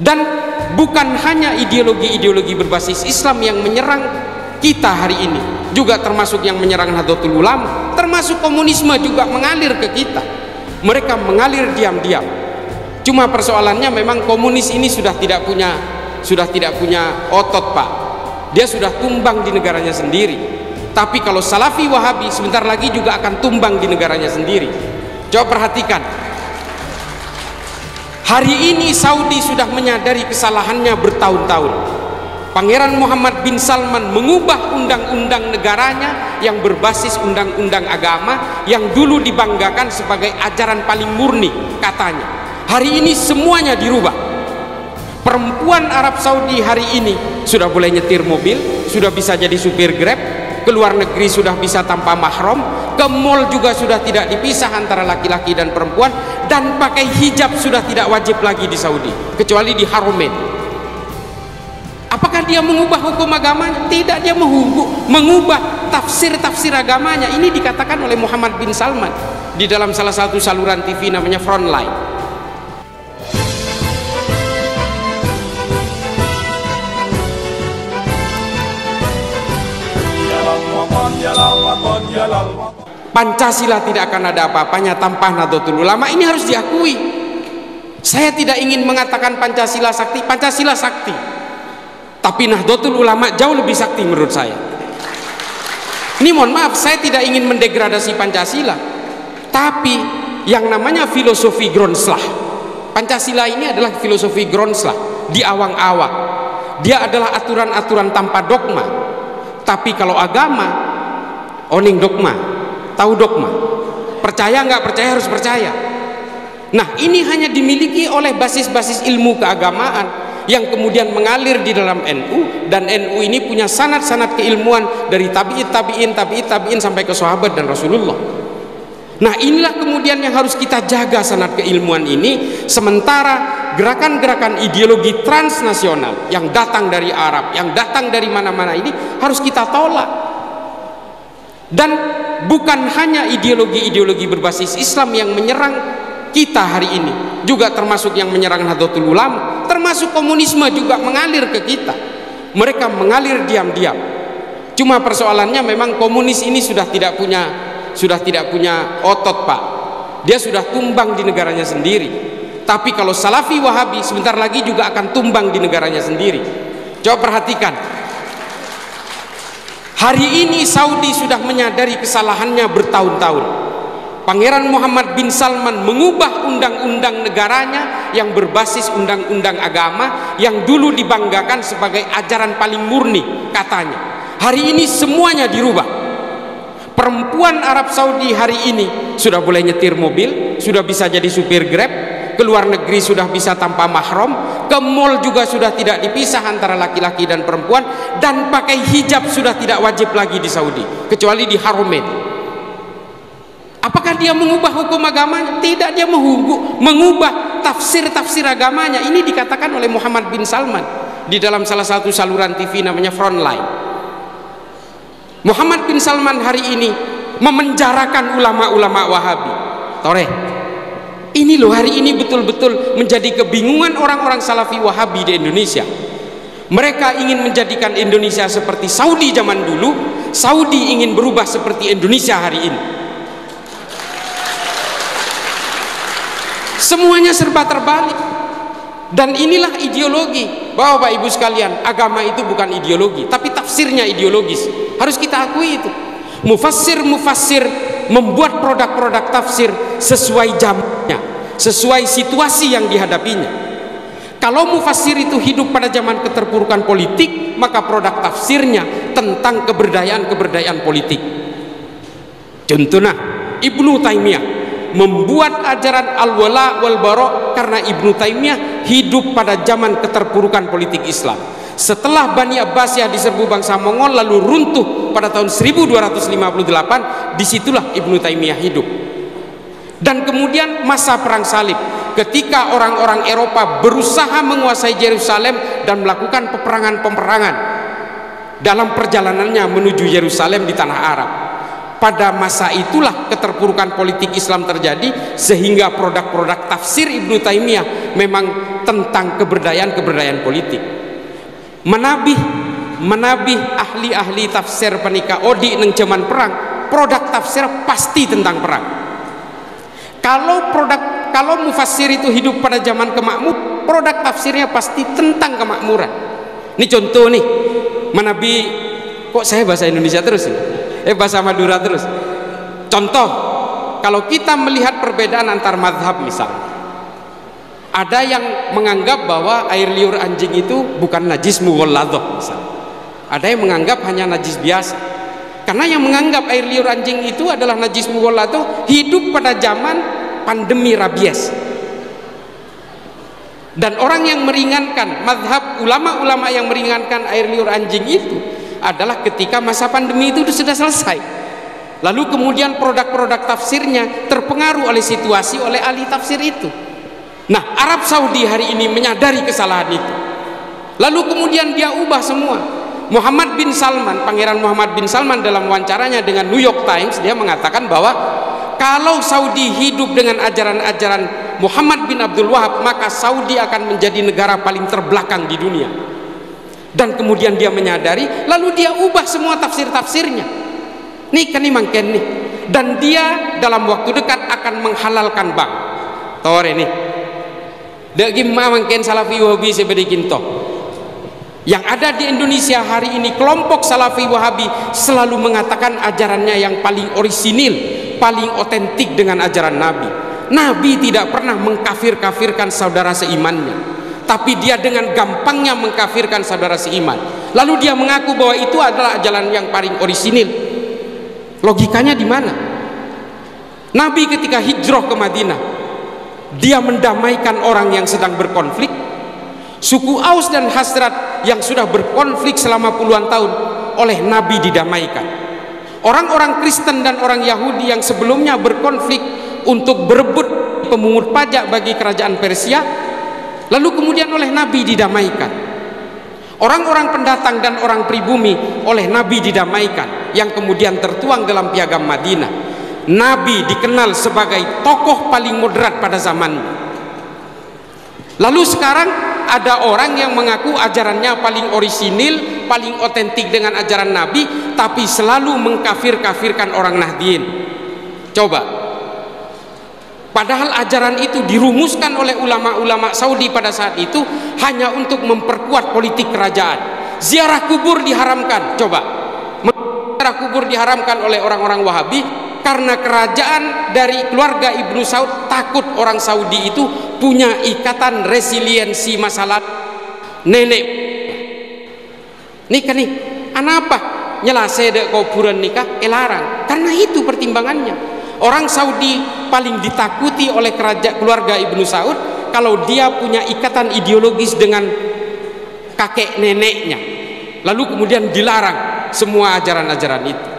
Dan bukan hanya ideologi-ideologi berbasis Islam yang menyerang kita hari ini, juga termasuk yang menyerang Nahdlatul Ulama, termasuk komunisme juga mengalir ke kita. Mereka mengalir diam-diam. Cuma persoalannya memang komunis ini sudah tidak punya otot, Pak. Dia sudah tumbang di negaranya sendiri. Tapi kalau Salafi Wahabi sebentar lagi juga akan tumbang di negaranya sendiri. Coba perhatikan. Hari ini Saudi sudah menyadari kesalahannya bertahun-tahun. Pangeran Muhammad bin Salman mengubah undang-undang negaranya yang berbasis undang-undang agama yang dulu dibanggakan sebagai ajaran paling murni katanya. Hari ini semuanya dirubah. Perempuan Arab Saudi hari ini sudah boleh nyetir mobil, sudah bisa jadi supir Grab, ke luar negeri sudah bisa tanpa mahram, ke mall juga sudah tidak dipisah antara laki-laki dan perempuan, dan pakai hijab sudah tidak wajib lagi di Saudi kecuali di Haramain. Apakah dia mengubah hukum agamanya? Tidak, dia mengubah tafsir agamanya. Ini dikatakan oleh Muhammad bin Salman di dalam salah satu saluran TV namanya Frontline. Pancasila tidak akan ada apa-apanya tanpa Nahdlatul Ulama. Ini harus diakui. Saya tidak ingin mengatakan Pancasila sakti. Pancasila sakti, tapi Nahdlatul Ulama jauh lebih sakti menurut saya. Ini mohon maaf, saya tidak ingin mendegradasi Pancasila, tapi yang namanya filosofi Gronslah, Pancasila ini adalah filosofi Gronslah di awang-awang. Dia adalah aturan-aturan tanpa dogma. Tapi kalau agama, oning dogma, tahu dogma, percaya nggak percaya harus percaya. Nah, ini hanya dimiliki oleh basis-basis ilmu keagamaan yang kemudian mengalir di dalam NU, dan NU ini punya sanad-sanad keilmuan dari tabi'in sampai ke sahabat dan Rasulullah. Nah, inilah kemudian yang harus kita jaga, sanad keilmuan ini, sementara gerakan-gerakan ideologi transnasional yang datang dari Arab, yang datang dari mana-mana ini harus kita tolak. Dan bukan hanya ideologi-ideologi berbasis Islam yang menyerang kita hari ini, juga termasuk yang menyerang Nahdlatul Ulama, termasuk komunisme juga mengalir ke kita. Mereka mengalir diam-diam. Cuma persoalannya memang komunis ini sudah tidak punya otot, Pak. Dia sudah tumbang di negaranya sendiri. Tapi kalau Salafi Wahabi sebentar lagi juga akan tumbang di negaranya sendiri. Coba perhatikan. Hari ini Saudi sudah menyadari kesalahannya bertahun-tahun. Pangeran Muhammad bin Salman mengubah undang-undang negaranya yang berbasis undang-undang agama yang dulu dibanggakan sebagai ajaran paling murni katanya. Hari ini semuanya dirubah. Perempuan Arab Saudi hari ini sudah boleh nyetir mobil, sudah bisa jadi supir Grab, ke luar negeri sudah bisa tanpa mahram, ke mall juga sudah tidak dipisah antara laki-laki dan perempuan, dan pakai hijab sudah tidak wajib lagi di Saudi kecuali di Haramain. Apakah dia mengubah hukum agamanya? Tidak, dia mengubah tafsir agamanya. Ini dikatakan oleh Muhammad bin Salman di dalam salah satu saluran TV namanya Frontline. Muhammad bin Salman hari ini memenjarakan ulama-ulama Wahabi. Toreh, ini loh hari ini betul-betul menjadi kebingungan orang-orang Salafi Wahabi di Indonesia. Mereka ingin menjadikan Indonesia seperti Saudi zaman dulu. Saudi ingin berubah seperti Indonesia hari ini. Semuanya serba terbalik. Dan inilah ideologi. Bapak Ibu sekalian, agama itu bukan ideologi, tapi tafsirnya ideologis. Harus kita akui itu. Mufassir membuat produk-produk tafsir sesuai zamannya, sesuai situasi yang dihadapinya. Kalau mufassir itu hidup pada zaman keterpurukan politik, maka produk tafsirnya tentang keberdayaan politik. Contohnya Ibnu Taimiyah membuat ajaran al-wala wal bara karena Ibnu Taimiyah hidup pada zaman keterpurukan politik Islam. Setelah Bani Abbasiyah diserbu bangsa Mongol lalu runtuh pada tahun 1258, disitulah Ibnu Taimiyah hidup. Dan kemudian masa perang salib, ketika orang-orang Eropa berusaha menguasai Yerusalem dan melakukan peperangan dalam perjalanannya menuju Yerusalem di tanah Arab. pada masa itulah keterpurukan politik Islam terjadi, sehingga produk-produk tafsir Ibnu Taimiyah memang tentang keberdayaan politik. Menabih ahli-ahli tafsir panika odi neng zaman perang, produk tafsir pasti tentang perang. Kalau mufassir itu hidup pada zaman kemakmuran, produk tafsirnya pasti tentang kemakmuran. Ini contoh nih, menabi, kok saya bahasa Indonesia terus nih? Bahasa Madura terus. Contoh, kalau kita melihat perbedaan antar mazhab misalnya, ada yang menganggap bahwa air liur anjing itu bukan najis mughalladhah misalnya. Ada yang menganggap hanya najis biasa. Karena yang menganggap air liur anjing itu adalah najis mughalladhah hidup pada zaman pandemi rabies. Dan orang yang meringankan, mazhab ulama-ulama yang meringankan air liur anjing itu adalah ketika masa pandemi itu sudah selesai. Lalu kemudian produk-produk tafsirnya terpengaruh oleh situasi, oleh ahli tafsir itu. Nah, Arab Saudi hari ini menyadari kesalahan itu. Lalu kemudian dia ubah semua. Muhammad bin Salman, Pangeran Muhammad bin Salman dalam wawancaranya dengan New York Times, dia mengatakan bahwa kalau Saudi hidup dengan ajaran-ajaran Muhammad bin Abdul Wahab, maka Saudi akan menjadi negara paling terbelakang di dunia. Dan kemudian dia menyadari, lalu dia ubah semua tafsir-tafsirnya. Nih kan ini mangken nih. Dan dia dalam waktu dekat akan menghalalkan bank. Tore nih. Dek gimana mangken Salafi Wahabi sebedikin toh. Yang ada di Indonesia hari ini, kelompok Salafi Wahabi selalu mengatakan ajarannya yang paling orisinil, paling otentik dengan ajaran Nabi. Nabi tidak pernah mengkafir-kafirkan saudara seimannya, tapi dia dengan gampangnya mengkafirkan saudara seiman. Lalu dia mengaku bahwa itu adalah ajaran yang paling orisinil. Logikanya di mana? Nabi ketika hijrah ke Madinah, dia mendamaikan orang yang sedang berkonflik. Suku Aus dan Khazraj yang sudah berkonflik selama puluhan tahun, oleh Nabi didamaikan. Orang-orang Kristen dan orang Yahudi yang sebelumnya berkonflik untuk berebut pemungut pajak bagi kerajaan Persia, lalu kemudian oleh Nabi didamaikan. Orang-orang pendatang dan orang pribumi oleh Nabi didamaikan, yang kemudian tertuang dalam Piagam Madinah. Nabi dikenal sebagai tokoh paling moderat pada zamannya. Lalu sekarang ada orang yang mengaku ajarannya paling orisinil, paling otentik dengan ajaran Nabi, tapi selalu mengkafir-kafirkan orang Nahdien. Coba, padahal ajaran itu dirumuskan oleh ulama-ulama Saudi pada saat itu hanya untuk memperkuat politik kerajaan. Ziarah kubur diharamkan. Coba, ziarah kubur diharamkan oleh orang-orang Wahabi karena kerajaan dari keluarga Ibnu Saud takut orang Saudi itu punya ikatan resiliensi masalah nenek. Nikah nih, apa? Nyelase dek kuburan nikah, larang. Karena itu pertimbangannya. Orang Saudi paling ditakuti oleh kerajaan keluarga Ibnu Saud kalau dia punya ikatan ideologis dengan kakek neneknya. Lalu kemudian dilarang semua ajaran-ajaran itu.